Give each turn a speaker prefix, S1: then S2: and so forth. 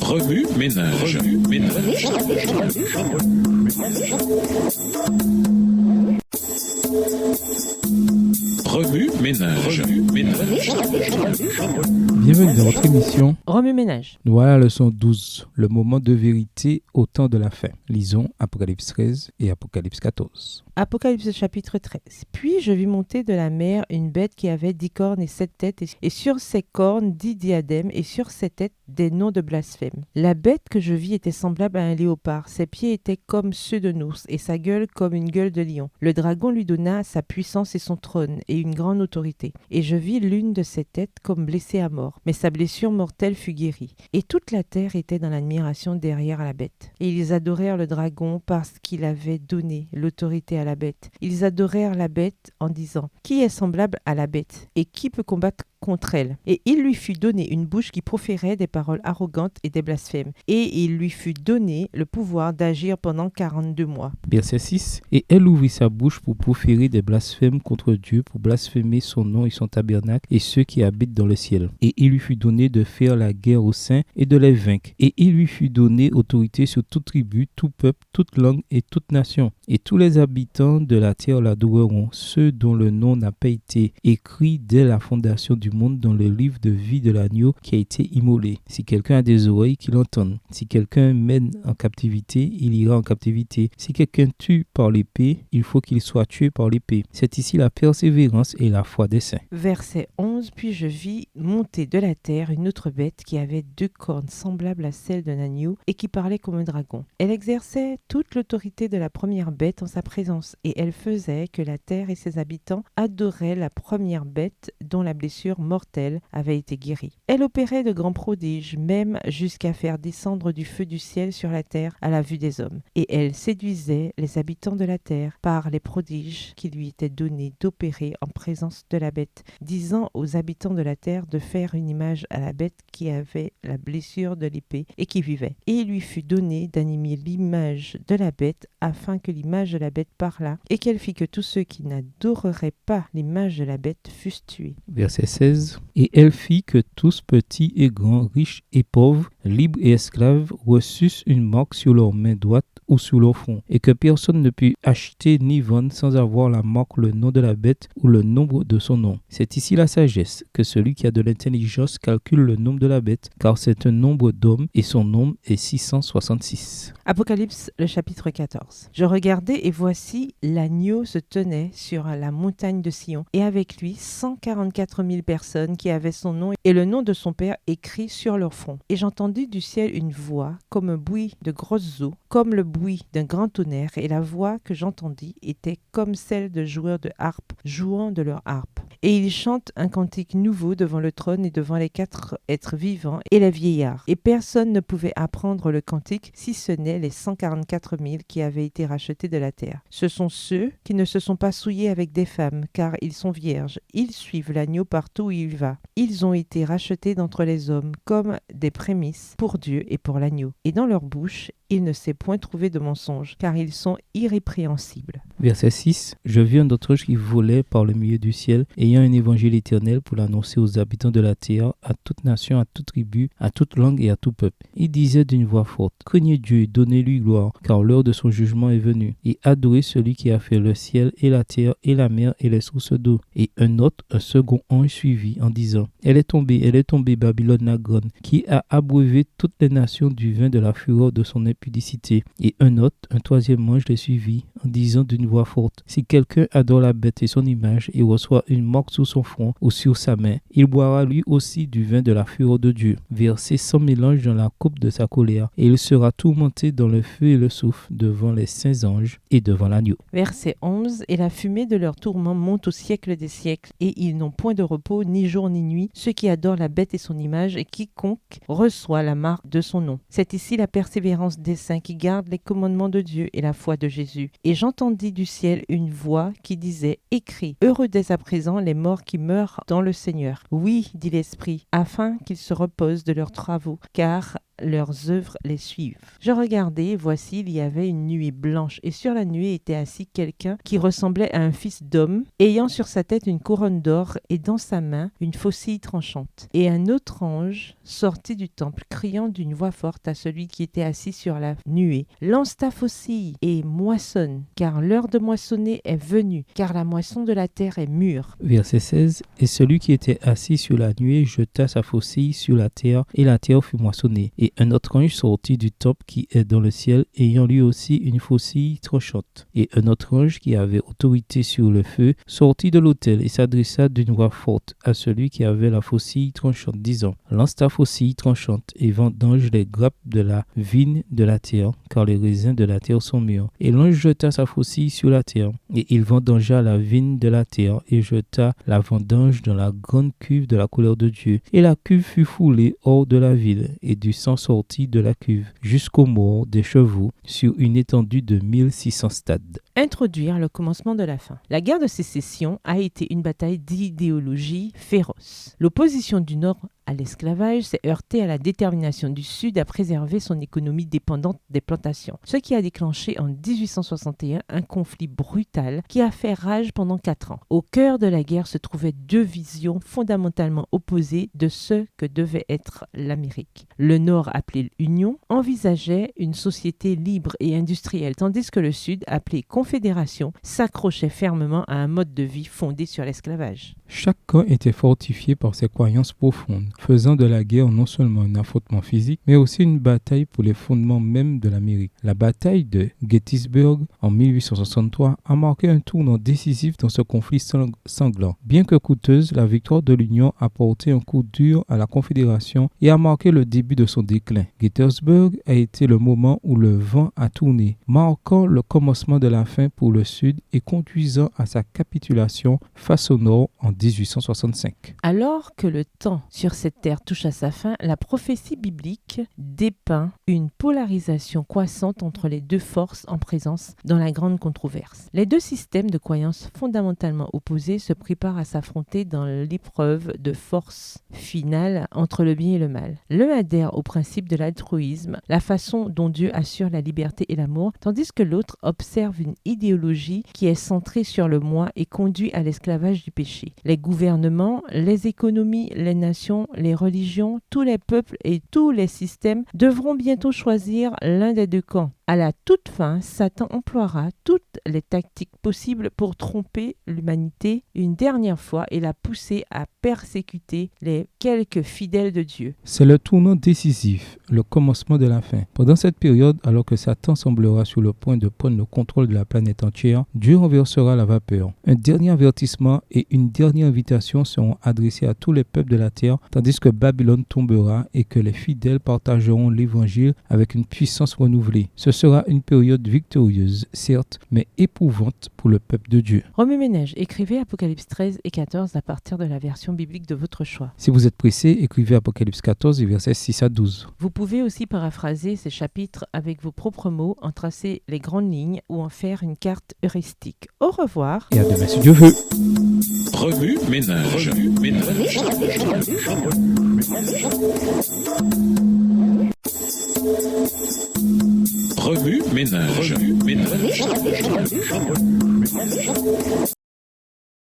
S1: Remue ménage. Remue ménage.
S2: Bienvenue dans votre émission
S3: Remue ménage.
S2: Voilà la leçon 12, le moment de vérité au temps de la fin. Lisons Apocalypse 13 et Apocalypse 14.
S3: Apocalypse chapitre 13. Puis je vis monter de la mer une bête qui avait 10 cornes et 7 têtes, et sur ses cornes 10 diadèmes, et sur ses têtes des noms de blasphème. La bête que je vis était semblable à un léopard, ses pieds étaient comme ceux d'un ours, et sa gueule comme une gueule de lion. Le dragon lui donna sa puissance et son trône, et une grande autorité. Et je vis l'une de ses têtes comme blessée à mort, mais sa blessure mortelle fut guérie. Et toute la terre était dans l'admiration derrière la bête. Et ils adorèrent le dragon parce qu'il avait donné l'autorité à la bête. Ils adorèrent la bête en disant « Qui est semblable à la bête et qui peut combattre contre elle ?» Et il lui fut donné une bouche qui proférait des paroles arrogantes et des blasphèmes. Et il lui fut donné le pouvoir d'agir pendant 42 mois.
S2: Verset 6. Et elle ouvrit sa bouche pour proférer des blasphèmes contre Dieu, pour blasphémer son nom et son tabernacle et ceux qui habitent dans le ciel. Et il lui fut donné de faire la guerre aux saints et de les vaincre. Et il lui fut donné autorité sur toute tribu, tout peuple, toute langue et toute nation. Et tous les habitants de la terre l'adoreront, ceux dont le nom n'a pas été écrit dès la fondation du monde dans le livre de vie de l'agneau qui a été immolé. Si quelqu'un a des oreilles, qu'il entende. Si quelqu'un mène en captivité, il ira en captivité. Si quelqu'un tue par l'épée, il faut qu'il soit tué par l'épée. C'est ici la persévérance et la foi des saints.
S3: Verset 11. Puis je vis monter de la terre une autre bête qui avait 2 cornes semblables à celles d'un agneau et qui parlait comme un dragon. Elle exerçait toute l'autorité de la première bête en sa présence, et elle faisait que la terre et ses habitants adoraient la première bête dont la blessure mortelle avait été guérie. Elle opérait de grands prodiges, même jusqu'à faire descendre du feu du ciel sur la terre à la vue des hommes. Et elle séduisait les habitants de la terre par les prodiges qui lui étaient donnés d'opérer en présence de la bête, disant aux habitants de la terre de faire une image à la bête qui avait la blessure de l'épée et qui vivait. Et il lui fut donné d'animer l'image de la bête afin que l'image de la bête parlât et qu'elle fit que tous ceux qui n'adoreraient pas l'image de la bête fussent tués.
S2: Verset 16. Et elle fit que tous, petits et grands, riches et pauvres, libres et esclaves, reçussent une marque sur leur main droite ou sur leur front, et que personne ne put acheter ni vendre sans avoir la marque, le nom de la bête ou le nombre de son nom. C'est ici la sagesse, que celui qui a de l'intelligence calcule le nombre de la bête, car c'est un nombre d'hommes, et son nombre est 666.
S3: Apocalypse, le chapitre 14. Je regardai et voici l'agneau se tenait sur la montagne de Sion, et avec lui 144 000 personnes qui avaient son nom et le nom de son père écrit sur leur front. Et j'entendis du ciel une voix comme un bruit de grosses eaux, comme le bruit d'un grand tonnerre, et la voix que j'entendis était comme celle de joueurs de harpe jouant de leur harpe. Et ils chantent un cantique nouveau devant le trône et devant les 4 êtres vivants et les vieillards. Et personne ne pouvait apprendre le cantique si ce n'est les 144 000 qui avaient été rachetés de la terre. Ce sont ceux qui ne se sont pas souillés avec des femmes, car ils sont vierges. Ils suivent l'agneau partout où il va. Ils ont été rachetés d'entre les hommes comme des prémices pour Dieu et pour l'agneau. Et dans leur bouche, il ne s'est point trouvé de mensonge, car ils sont irrépréhensibles.
S2: Verset 6. Je vis un autre ange qui volait par le milieu du ciel, ayant un évangile éternel pour l'annoncer aux habitants de la terre, à toute nation, à toute tribu, à toute langue et à tout peuple. Il disait d'une voix forte, « Craignez Dieu et donnez-lui gloire, car l'heure de son jugement est venue. Et adorez celui qui a fait le ciel et la terre et la mer et les sources d'eau. » Et un second ange suivit en disant, « Elle est tombée, Babylone la grande, qui a abreuvé toutes les nations du vin de la fureur de son impudicité. » Et un troisième ange les suivit en disant d'une voix forte, « Si quelqu'un adore la bête et son image et reçoit une marque sur son front ou sur sa main, il boira lui aussi du vin de la fureur de Dieu, versé sans mélange dans la coupe de sa colère, et il sera tourmenté dans le feu et le soufre devant les saints anges et devant l'agneau. »
S3: Verset 11. Et la fumée de leur tourment monte au siècle des siècles, et ils n'ont point de repos ni jour ni nuit, ceux qui adorent la bête et son image, et quiconque reçoit la marque de son nom. C'est ici la persévérance des saints qui gardent les commandements de Dieu et la foi de Jésus. Et j'entendis du ciel une voix qui disait, « Écris, heureux dès à présent les morts qui meurent dans le Seigneur. » Oui, dit l'Esprit, afin qu'ils se reposent de leurs travaux, car leurs œuvres les suivent. Je regardai, et voici, il y avait une nuée blanche, et sur la nuée était assis quelqu'un qui ressemblait à un fils d'homme, ayant sur sa tête une couronne d'or, et dans sa main une faucille tranchante. Et un autre ange sortit du temple, criant d'une voix forte à celui qui était assis sur la nuée, « Lance ta faucille et moissonne, car l'heure de moissonner est venue, car la moisson de la terre est mûre. »
S2: Verset 16. Et celui qui était assis sur la nuée jeta sa faucille sur la terre, et la terre fut moissonnée. Et un autre ange sortit du temple qui est dans le ciel, ayant lui aussi une faucille tranchante. Et un autre ange qui avait autorité sur le feu sortit de l'autel et s'adressa d'une voix forte à celui qui avait la faucille tranchante, disant, « Lance ta faucille tranchante et vendange les grappes de la vigne de la terre, car les raisins de la terre sont mûrs. » Et l'ange jeta sa faucille sur la terre, et il vendangea la vigne de la terre, et jeta la vendange dans la grande cuve de la colère de Dieu. Et la cuve fut foulée hors de la ville, et du sang sortit de la cuve, jusqu'aux morts des chevaux, sur une étendue de 1600 stades.
S3: Introduire le commencement de la fin. La guerre de sécession a été une bataille d'idéologie féroce. L'opposition du Nord à l'esclavage s'est heurtée à la détermination du Sud à préserver son économie dépendante des plantations, ce qui a déclenché en 1861 un conflit brutal qui a fait rage pendant 4 ans. Au cœur de la guerre se trouvaient 2 visions fondamentalement opposées de ce que devait être l'Amérique. Le Nord, appelé Union, envisageait une société libre et industrielle, tandis que le Sud, appelé Confédération, s'accrochait fermement à un mode de vie fondé sur l'esclavage.
S2: Chaque camp était fortifié par ses croyances profondes, faisant de la guerre non seulement un affrontement physique, mais aussi une bataille pour les fondements même de l'Amérique. La bataille de Gettysburg en 1863 a marqué un tournant décisif dans ce conflit sanglant. Bien que coûteuse, la victoire de l'Union a porté un coup dur à la Confédération et a marqué le début de son déclin. Gettysburg a été le moment où le vent a tourné, marquant le commencement de la fin pour le Sud et conduisant à sa capitulation face au Nord en 1865.
S3: Alors que le temps sur cette terre touche à sa fin, la prophétie biblique dépeint une polarisation croissante entre les 2 forces en présence dans la grande controverse. Les 2 systèmes de croyances fondamentalement opposés se préparent à s'affronter dans l'épreuve de force finale entre le bien et le mal. L'un adhère au principe de l'altruisme, la façon dont Dieu assure la liberté et l'amour, tandis que l'autre observe une idéologie qui est centrée sur le moi et conduit à l'esclavage du péché. Les gouvernements, les économies, les nations, les religions, tous les peuples et tous les systèmes devront bientôt choisir l'un des 2 camps. À la toute fin, Satan emploiera toutes les tactiques possibles pour tromper l'humanité une dernière fois et la pousser à persécuter les quelques fidèles de Dieu.
S2: C'est le tournant décisif, le commencement de la fin. Pendant cette période, alors que Satan semblera sur le point de prendre le contrôle de la planète entière, Dieu renversera la vapeur. Un dernier avertissement et une dernière invitation seront adressés à tous les peuples de la terre, tandis que Babylone tombera et que les fidèles partageront l'évangile avec une puissance renouvelée. Ce sera une période victorieuse, certes, mais éprouvante pour le peuple de Dieu.
S3: Remue-ménage, écrivez Apocalypse 13 et 14 à partir de la version biblique de votre choix.
S2: Si vous êtes pressé, écrivez Apocalypse 14 et versets 6 à 12.
S3: Vous pouvez aussi paraphraser ces chapitres avec vos propres mots, en tracer les grandes lignes ou en faire une carte heuristique. Au revoir.
S2: Et à demain si Dieu veut.
S1: Remue ménage. Remue ménage.